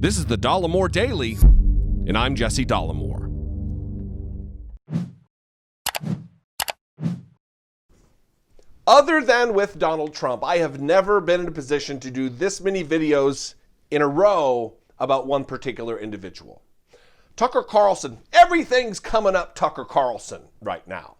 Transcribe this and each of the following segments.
This is the Dollemore Daily, and I'm Jesse Dollemore. Other than with Donald Trump, I have never been in a position to do this many videos in a row about one particular individual. Tucker Carlson, everything's coming up Tucker Carlson right now.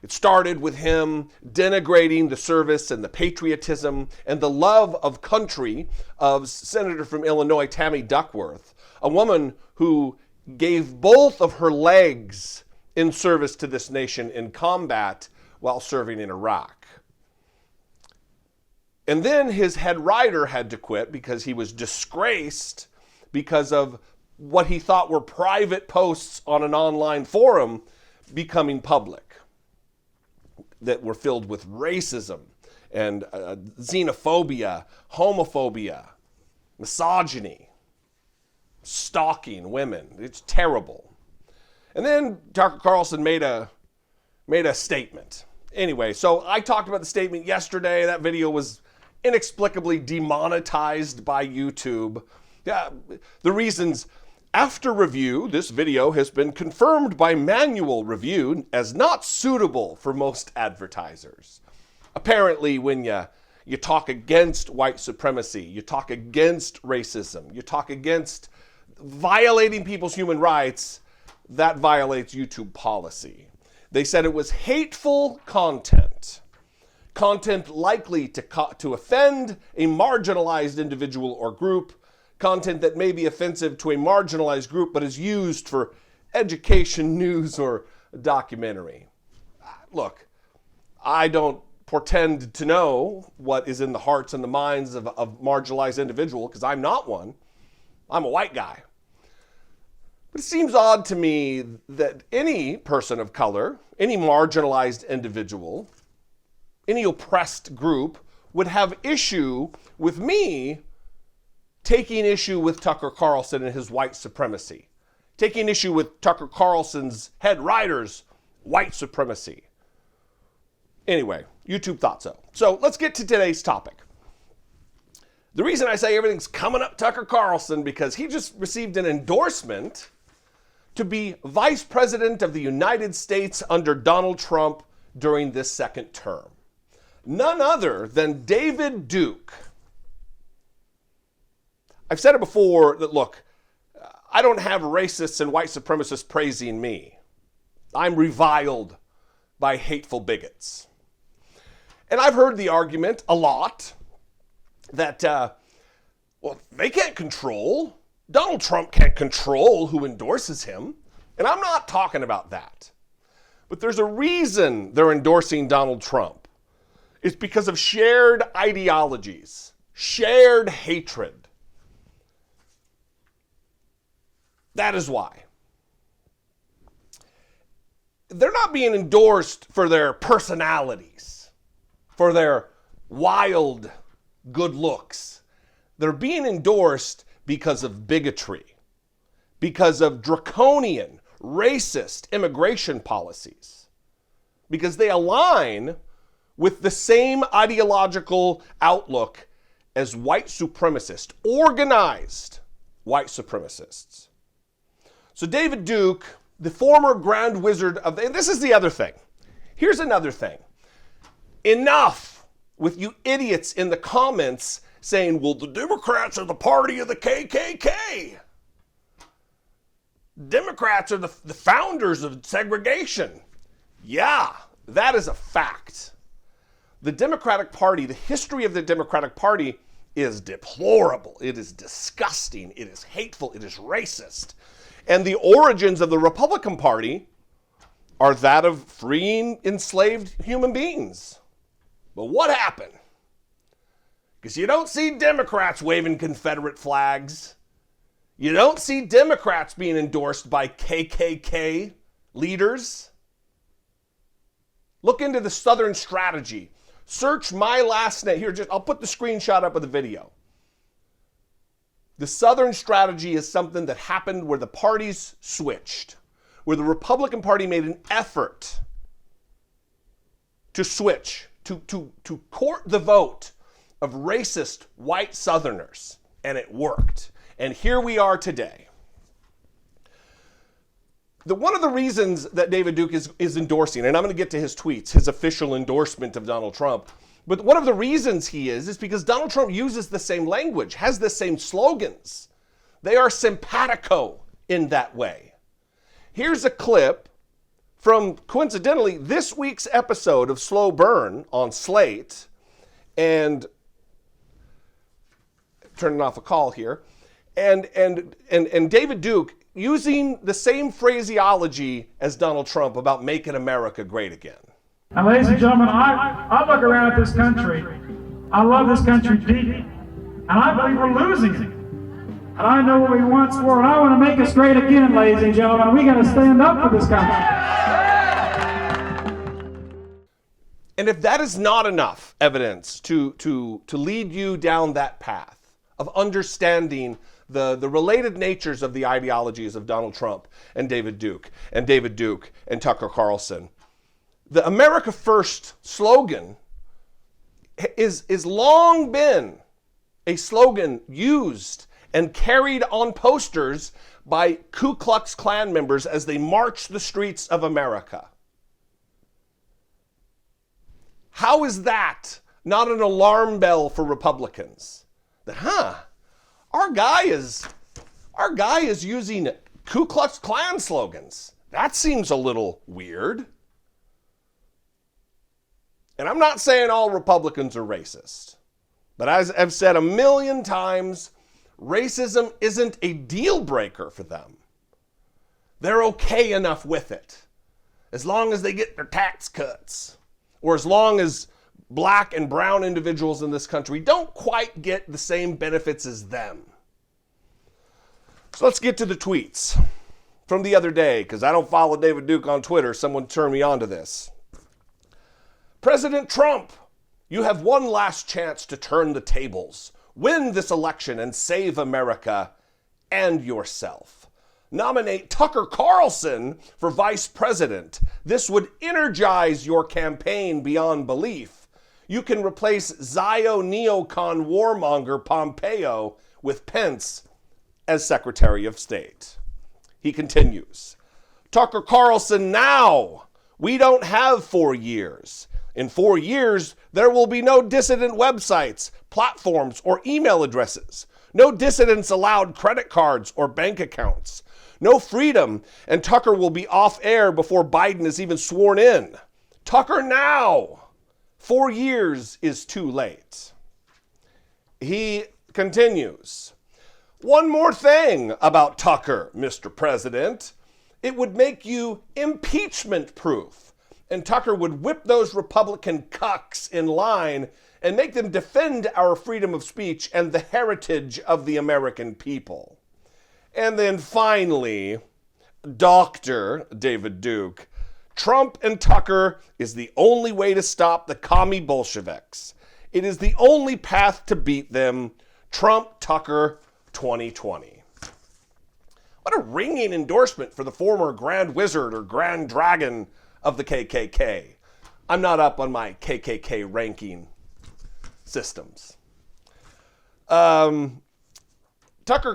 It started with him denigrating the service and the patriotism and the love of country of Senator from Illinois, Tammy Duckworth, a woman who gave both of her legs in service to this nation in combat while serving in Iraq. And then his head writer had to quit because he was disgraced because of what he thought were private posts on an online forum becoming public that were filled with racism and xenophobia, homophobia, misogyny, stalking women. It's terrible. And then Tucker Carlson made a statement. Anyway, so I talked about the statement yesterday. That video was inexplicably demonetized by YouTube. The reasons: after review, this video has been confirmed by manual review as not suitable for most advertisers. Apparently, when you talk against white supremacy, you talk against racism, you talk against violating people's human rights, that violates YouTube policy. They said it was hateful content likely to offend a marginalized individual or group, content that may be offensive to a marginalized group but is used for education, news, or documentary. Look, I don't pretend to know what is in the hearts and the minds of a marginalized individual because I'm not one. I'm a white guy. But it seems odd to me that any person of color, any marginalized individual, any oppressed group would have issue with me taking issue with Tucker Carlson and his white supremacy, taking issue with Tucker Carlson's head writer's white supremacy. Anyway, YouTube thought so. So let's get to today's topic. The reason I say everything's coming up Tucker Carlson because he just received an endorsement to be Vice President of the United States under Donald Trump during this second term. None other than David Duke. I've said it before that, look, I don't have racists and white supremacists praising me. I'm reviled by hateful bigots. And I've heard the argument a lot that, they can't control. Donald Trump can't control who endorses him. And I'm not talking about that. But there's a reason they're endorsing Donald Trump. It's because of shared ideologies, shared hatred. That is why. They're not being endorsed for their personalities, for their wild good looks. They're being endorsed because of bigotry, because of draconian, racist immigration policies, because they align with the same ideological outlook as white supremacists, organized white supremacists. So David Duke, the former Grand Wizard of... And this is the other thing. Here's another thing. Enough with you idiots in the comments saying, well, the Democrats are the party of the KKK. Democrats are the founders of segregation. Yeah, that is a fact. The Democratic Party, the history of the Democratic Party is deplorable. It is disgusting. It is hateful. It is racist. And the origins of the Republican Party are that of freeing enslaved human beings. But what happened? Because you don't see Democrats waving Confederate flags. You don't see Democrats being endorsed by KKK leaders. Look into the Southern strategy. Search my last name. Here, I'll put the screenshot up of the video. The Southern strategy is something that happened where the parties switched, where the Republican Party made an effort to switch, to court the vote of racist white Southerners, and it worked. And here we are today. One of the reasons that David Duke is endorsing, and I'm going to get to his tweets, his official endorsement of Donald Trump, but one of the reasons he is because Donald Trump uses the same language, has the same slogans. They are simpatico in that way. Here's a clip from, coincidentally, this week's episode of Slow Burn on Slate, and turning off a call here, and David Duke using the same phraseology as Donald Trump about making America great again. And ladies and gentlemen, I look around at this country. I love this country deeply, and I believe we're losing it. And I know what we once were, and I want to make us great again, ladies and gentlemen. We got to stand up for this country. And if that is not enough evidence to lead you down that path of understanding the related natures of the ideologies of Donald Trump and David Duke and Tucker Carlson, the America First slogan is long been a slogan used and carried on posters by Ku Klux Klan members as they march the streets of America. How is that not an alarm bell for Republicans? That, our guy is using Ku Klux Klan slogans. That seems a little weird. And I'm not saying all Republicans are racist, but as I've said a million times, racism isn't a deal breaker for them. They're okay enough with it, as long as they get their tax cuts, or as long as black and brown individuals in this country don't quite get the same benefits as them. So let's get to the tweets from the other day, because I don't follow David Duke on Twitter. Someone turned me on to this. President Trump, you have one last chance to turn the tables, win this election, and save America and yourself. Nominate Tucker Carlson for vice president. This would energize your campaign beyond belief. You can replace Zio neocon warmonger Pompeo with Pence as Secretary of State. He continues, Tucker Carlson now. We don't have 4 years. In 4 years, there will be no dissident websites, platforms, or email addresses. No dissidents allowed credit cards or bank accounts. No freedom, and Tucker will be off air before Biden is even sworn in. Tucker now. 4 years is too late. He continues, one more thing about Tucker, Mr. President. It would make you impeachment proof. And Tucker would whip those Republican cucks in line and make them defend our freedom of speech and the heritage of the American people. And then finally, Dr. David Duke, Trump and Tucker is the only way to stop the commie Bolsheviks. It is the only path to beat them. Trump, Tucker, 2020. What a ringing endorsement for the former Grand Wizard or Grand Dragon of the KKK. I'm not up on my KKK ranking systems. Tucker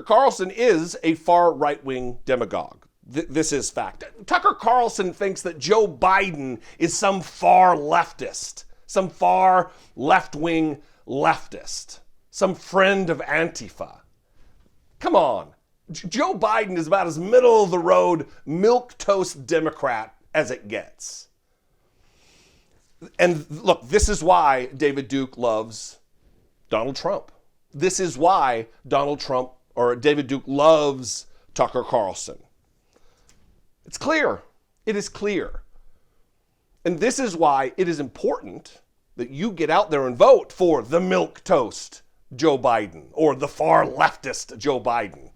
Carlson is a far right-wing demagogue. This is fact. Tucker Carlson thinks that Joe Biden is some far leftist, some far left-wing leftist, some friend of Antifa. Come on. Joe Biden is about as middle-of-the-road, milquetoast Democrat as it gets. And look, this is why David Duke loves Donald Trump. This is why David Duke loves Tucker Carlson. It's clear. It is clear. And this is why it is important that you get out there and vote for the milquetoast Joe Biden or the far leftist Joe Biden.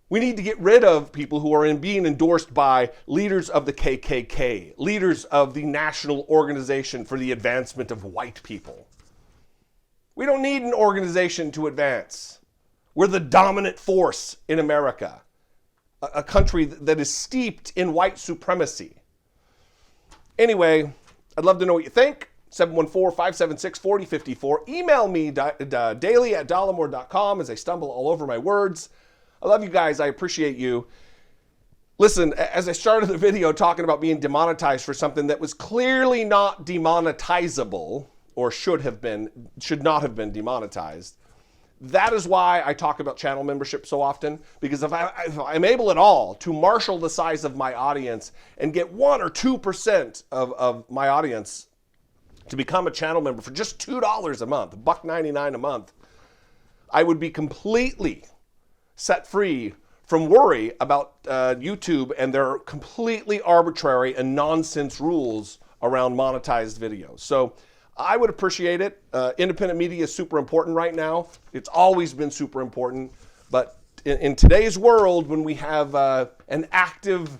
We need to get rid of people who are being endorsed by leaders of the KKK, leaders of the National Organization for the Advancement of White People. We don't need an organization to advance. We're the dominant force in America, a country that is steeped in white supremacy. Anyway, I'd love to know what you think. 714-576-4054. Email me daily at dollemore.com as I stumble all over my words. I love you guys. I appreciate you. Listen, as I started the video talking about being demonetized for something that was clearly not demonetizable, or should not have been demonetized, that is why I talk about channel membership so often, because if I'm able at all to marshal the size of my audience and get 1 or 2% of my audience to become a channel member for just $2 a month, $1.99 a month, I would be completely set free from worry about YouTube and their completely arbitrary and nonsense rules around monetized videos. So I would appreciate it. Independent media is super important right now. It's always been super important. But in today's world, when we have an active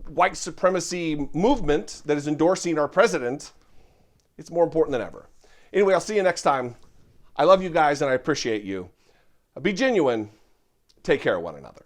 white supremacy movement that is endorsing our president, it's more important than ever. Anyway, I'll see you next time. I love you guys and I appreciate you. Be genuine. Take care of one another.